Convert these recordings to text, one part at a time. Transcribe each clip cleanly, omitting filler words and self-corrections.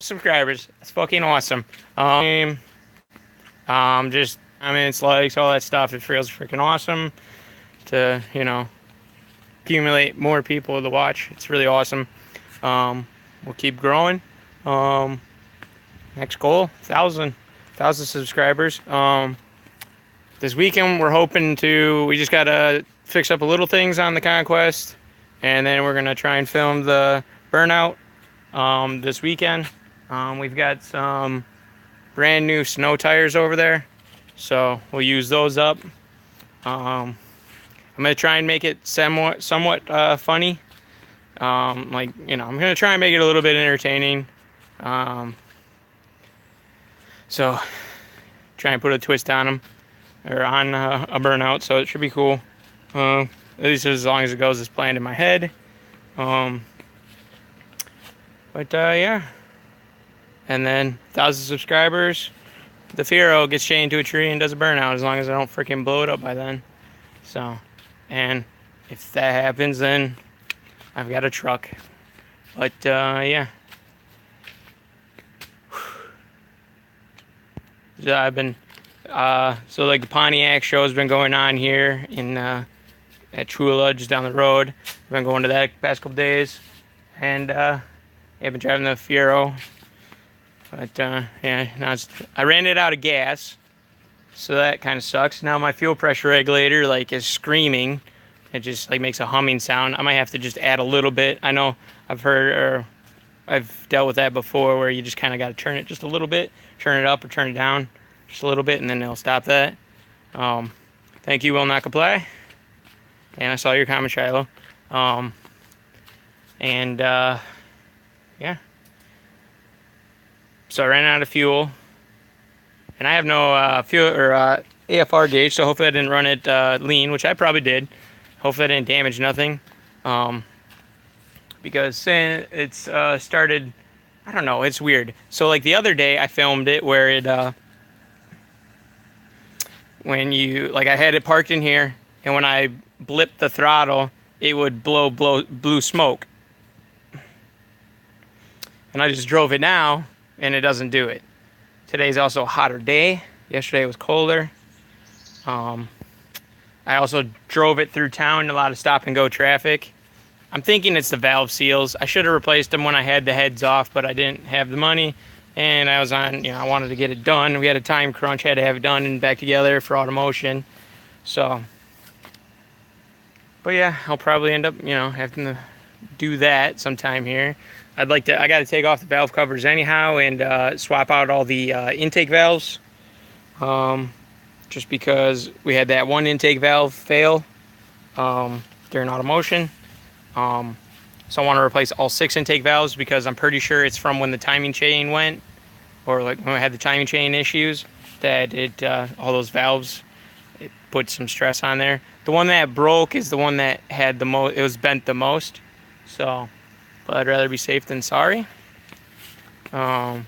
subscribers. That's fucking awesome. Just comments, likes, all that stuff. It feels freaking awesome to, accumulate more people to watch. It's really awesome. We'll keep growing. Next goal, 1,000 subscribers. This weekend we're hoping we just gotta fix up a little things on the Conquest, and then we're gonna try and film the Burnout this weekend. We've got some brand new snow tires over there, so we'll use those up. I'm gonna try and make it somewhat funny. I'm gonna try and make it a little bit entertaining. So try and put a twist on them, or on a Burnout, so it should be cool. At least as long as it goes as planned in my head. Yeah. And then 1,000 subscribers, the Fiero gets chained to a tree and does a Burnout, as long as I don't freaking blow it up by then. So, and if that happens, then I've got a truck. But yeah. I've been so like the Pontiac show has been going on here in at Chula, just down the road. I've been going to that the past couple days, and I've been driving the Fiero. But yeah, now I ran it out of gas, so that kind of sucks. Now my fuel pressure regulator is screaming. It just makes a humming sound. I might have to just add a little bit. I know I've dealt with that before, where you just kind of got to turn it just a little bit, turn it up or turn it down just a little bit, and then it'll stop that. Thank you, Will Not Comply. And I saw your comment, Shiloh. Yeah. So I ran out of fuel, and I have no fuel or AFR gauge, so hopefully I didn't run it lean, which I probably did. Hopefully I didn't damage nothing. Because since it's started, I don't know, it's weird. So the other day I filmed it where it when you I had it parked in here, and when I blipped the throttle, it would blow blue smoke. And I just drove it now, and it doesn't do it. Today's also a hotter day. Yesterday was colder. I also drove it through town in a lot of stop and go traffic. I'm thinking it's the valve seals. I should have replaced them when I had the heads off, but I didn't have the money, and I was on, I wanted to get it done. We had a time crunch, had to have it done and back together for automotion. So, but yeah, I'll probably end up, having to do that sometime here. I got to take off the valve covers anyhow and swap out all the intake valves. Just because we had that one intake valve fail during automotion. So I want to replace all 6 intake valves, because I'm pretty sure it's from when the timing chain went, or when I had the timing chain issues, that all those valves, it put some stress on there. The one that broke is the one that had the most, it was bent the most. So, but I'd rather be safe than sorry. It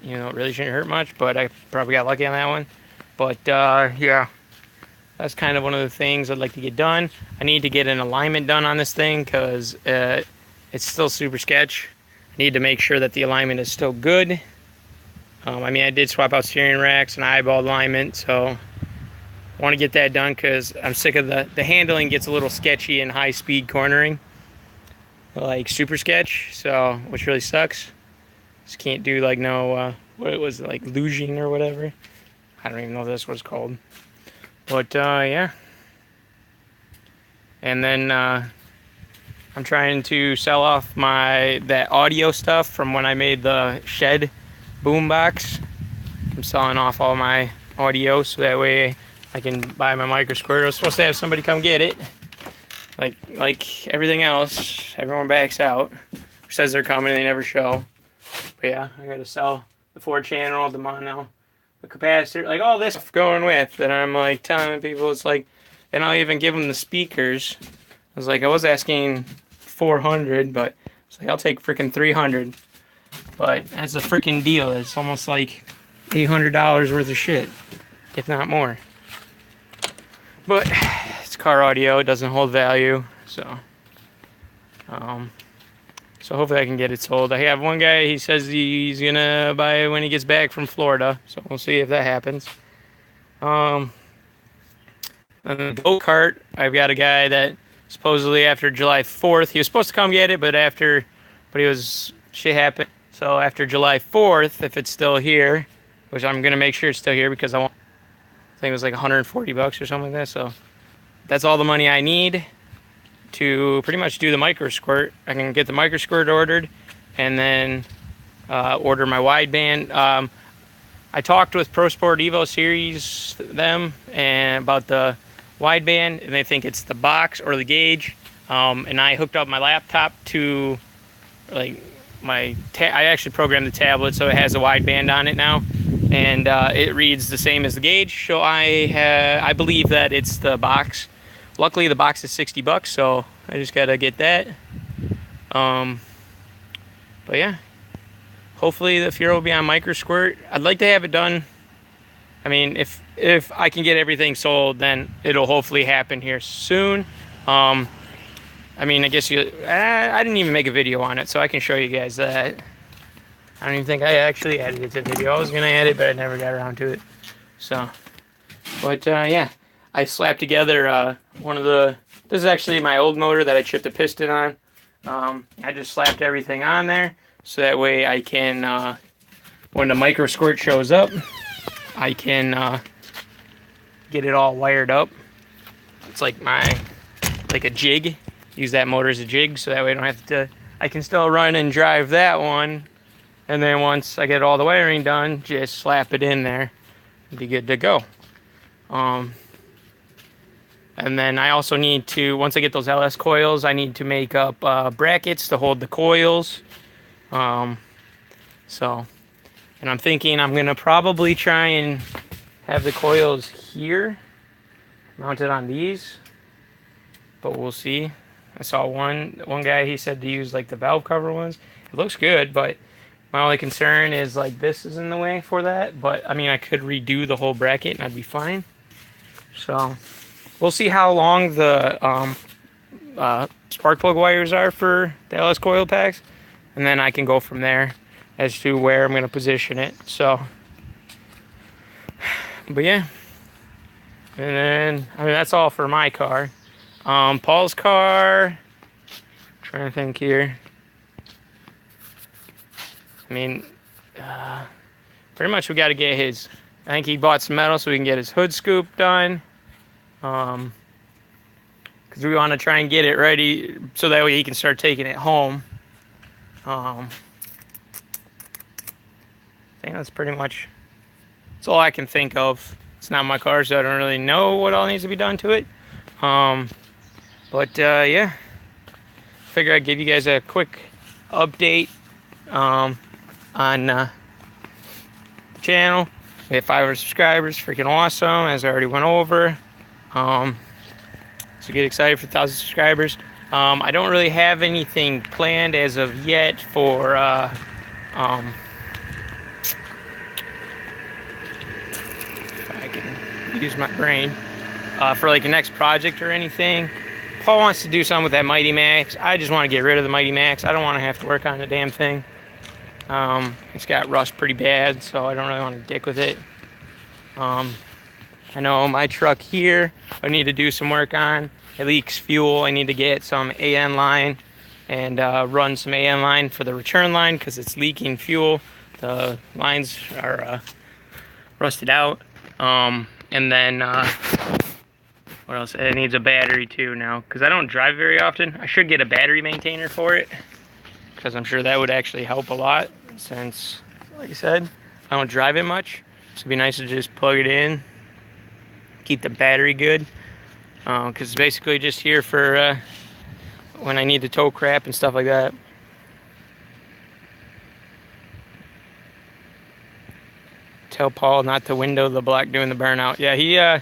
really shouldn't hurt much, but I probably got lucky on that one. But yeah, that's kind of one of the things I'd like to get done. I need to get an alignment done on this thing, because it's still super sketch. I need to make sure that the alignment is still good. I did swap out steering racks and eyeball alignment, so I want to get that done, because I'm sick of the handling gets a little sketchy in high speed cornering, super sketch, so which really sucks. Just can't do no what it was, luging or whatever. I don't even know if that's what it's called. But yeah. And then I'm trying to sell off that audio stuff from when I made the shed boombox. I'm selling off all my audio, so that way I can buy my micro squirter. I was supposed to have somebody come get it. Like everything else, everyone backs out. Says they're coming, they never show. But yeah, I gotta sell the 4-channel, the mono, the capacitor, all this stuff going with. And I'm telling people, and I'll even give them the speakers. I was asking 400, but it's I'll take freaking 300. But that's a freaking deal. It's almost $800 worth of shit, if not more. But it's car audio, it doesn't hold value, so So hopefully I can get it sold. I have one guy, he says he's gonna buy it when he gets back from Florida. So we'll see if that happens. And the go-kart, I've got a guy that supposedly after July 4th, he was supposed to come get it, but shit happened. So after July 4th, if it's still here, which I'm gonna make sure it's still here because I think it was like 140 bucks or something like that. So that's all the money I need to pretty much do the micro squirt. I can get the micro squirt ordered and then order my wideband. I talked with Pro Sport Evo Series and about the wideband, and they think it's the box or the gauge. And I hooked up my laptop to like I actually programmed the tablet so it has a wideband on it now, and it reads the same as the gauge. So I believe that it's the box. Luckily, the box is 60 bucks, so I just gotta get that. But yeah, hopefully the Fiero will be on micro squirt. I'd like to have it done. I mean, if I can get everything sold, then it'll hopefully happen here soon. I mean, I guess I didn't even make a video on it, so I can show you guys that. I don't even think I actually added it to the video. I was gonna add it, but I never got around to it. So, but yeah. I slapped together this is actually my old motor that I chipped a piston on. I just slapped everything on there so that way I can, when the micro squirt shows up, I can get it all wired up. It's like a jig. Use that motor as a jig so that way I don't have to, I can still run and drive that one. And then once I get all the wiring done, just slap it in there and be good to go. And then I also need to, once I get those LS coils, I need to make up brackets to hold the coils. And I'm thinking I'm going to probably try and have the coils here, mounted on these. But we'll see. I saw one guy, he said to use like the valve cover ones. It looks good, but my only concern is like this is in the way for that. But I mean, I could redo the whole bracket and I'd be fine. So we'll see how long the spark plug wires are for the LS coil packs, and then I can go from there as to where I'm going to position it. So, but yeah, and then I mean that's all for my car. Paul's car, trying to think here. I mean, pretty much we got to get his. I think he bought some metal so we can get his hood scoop done. Because we want to try and get it ready so that way he can start taking it home. I think that's pretty much all I can think of. It's not my car, so I don't really know what all needs to be done to it. Yeah, figure I'd give you guys a quick update on the channel. We have 500 subscribers, freaking awesome, as I already went over. So get excited for 1,000 subscribers. I don't really have anything planned as of yet for if I can use my brain for like the next project or anything. Paul wants to do something with that Mighty Max. I just want to get rid of the Mighty Max. I don't want to have to work on the damn thing. It's got rust pretty bad, so I don't really want to dick with it. I know my truck here I need to do some work on. It leaks fuel. I need to get some AN line and run some AN line for the return line because it's leaking fuel. The lines are rusted out. And then what else? It needs a battery too now because I don't drive very often. I should get a battery maintainer for it because I'm sure that would actually help a lot since, like I said, I don't drive it much. So it'd be nice to just plug it in, keep the battery good, because it's basically just here for when I need to tow crap and stuff like that. Tell Paul not to window the block doing the burnout. Yeah,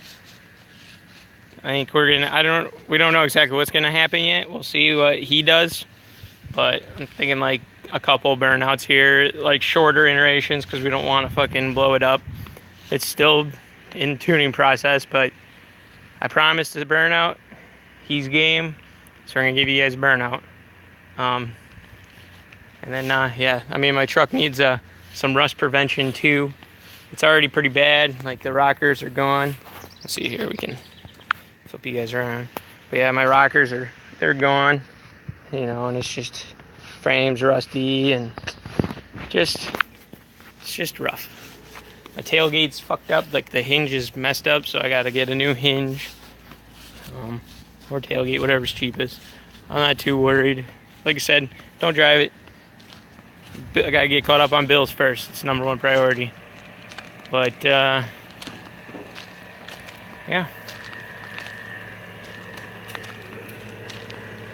I think we don't know exactly what's gonna happen yet. We'll see what he does, but I'm thinking like a couple burnouts here, like shorter iterations, because we don't want to fucking blow it up. It's still in tuning process, but I promised the burnout. He's game, so we're gonna give you guys burnout. And then, yeah, I mean, my truck needs some rust prevention too. It's already pretty bad. Like the rockers are gone. Let's see here, we can flip you guys around. But yeah, my rockers they're gone. You know, and it's just frames rusty and it's just rough. My tailgate's fucked up, like the hinge is messed up, so I gotta get a new hinge. Or tailgate, whatever's cheapest. I'm not too worried. Like I said, don't drive it. I gotta get caught up on bills first. It's #1 priority. But yeah.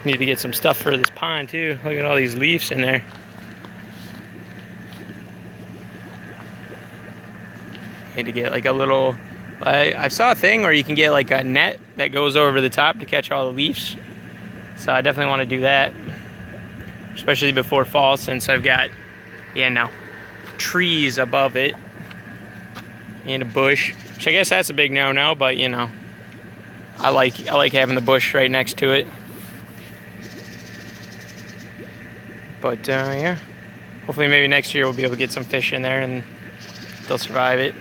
Need to get some stuff for this pond too. Look at all these leaves in there. Need to get like a little, I saw a thing where you can get like a net that goes over the top to catch all the leaves. So I definitely want to do that, especially before fall, since I've got, trees above it and a bush. Which I guess that's a big no-no, but you know, I like having the bush right next to it. But yeah, hopefully maybe next year we'll be able to get some fish in there and they'll survive it.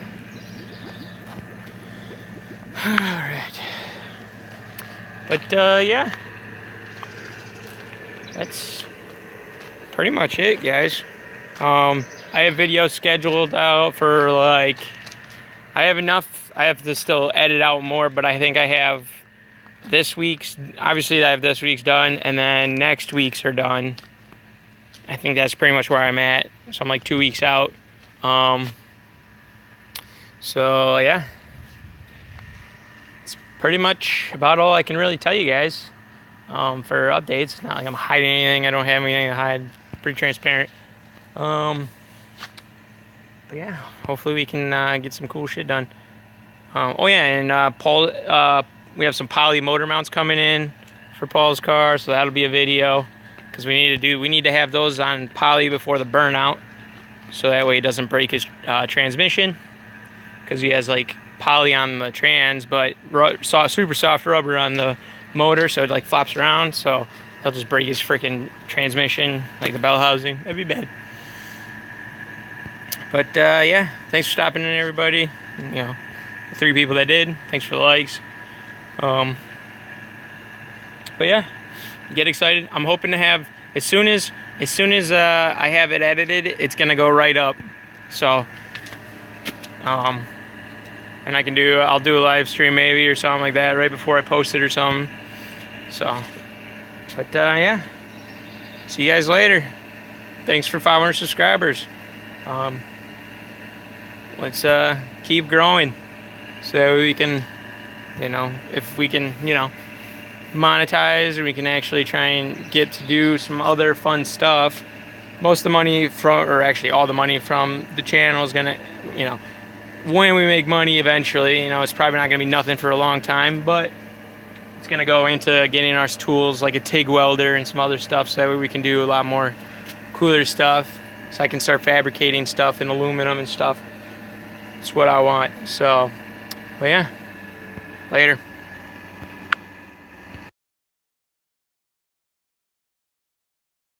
Alright. But yeah, that's pretty much it, guys. I have videos scheduled out for like, I have enough. I have to still edit out more, but I think I have this week's, obviously I have this week's done, and then next week's are done. I think that's pretty much where I'm at. So I'm like 2 weeks out. So yeah, it's pretty much about all I can really tell you guys for updates. Not like I'm hiding anything. I don't have anything to hide. Pretty transparent. But yeah, hopefully we can get some cool shit done. Oh yeah, and Paul, we have some poly motor mounts coming in for Paul's car, so that'll be a video. Because we need to have those on poly before the burnout, so that way it doesn't break his transmission. Because he has like poly on the trans, but super soft rubber on the motor, so it like flops around. So he'll just break his freaking transmission, like the bell housing. That'd be bad. But yeah, thanks for stopping in, everybody. You know, the 3 people that did. Thanks for the likes. But yeah. Get excited. I'm hoping to have, as soon as I have it edited, it's gonna go right up. So and I'll do a live stream maybe or something like that right before I post it or something. So but yeah, see you guys later. Thanks for 500 subscribers. Let's keep growing so we can, you know, if we can, you know, monetize, or we can actually try and get to do some other fun stuff. Most of the money from, or actually all the money from the channel is gonna, you know, when we make money eventually, you know, it's probably not gonna be nothing for a long time, but it's gonna go into getting our tools like a TIG welder and some other stuff, so that way we can do a lot more cooler stuff, so I can start fabricating stuff in aluminum and stuff. That's what I want. So, but yeah, later.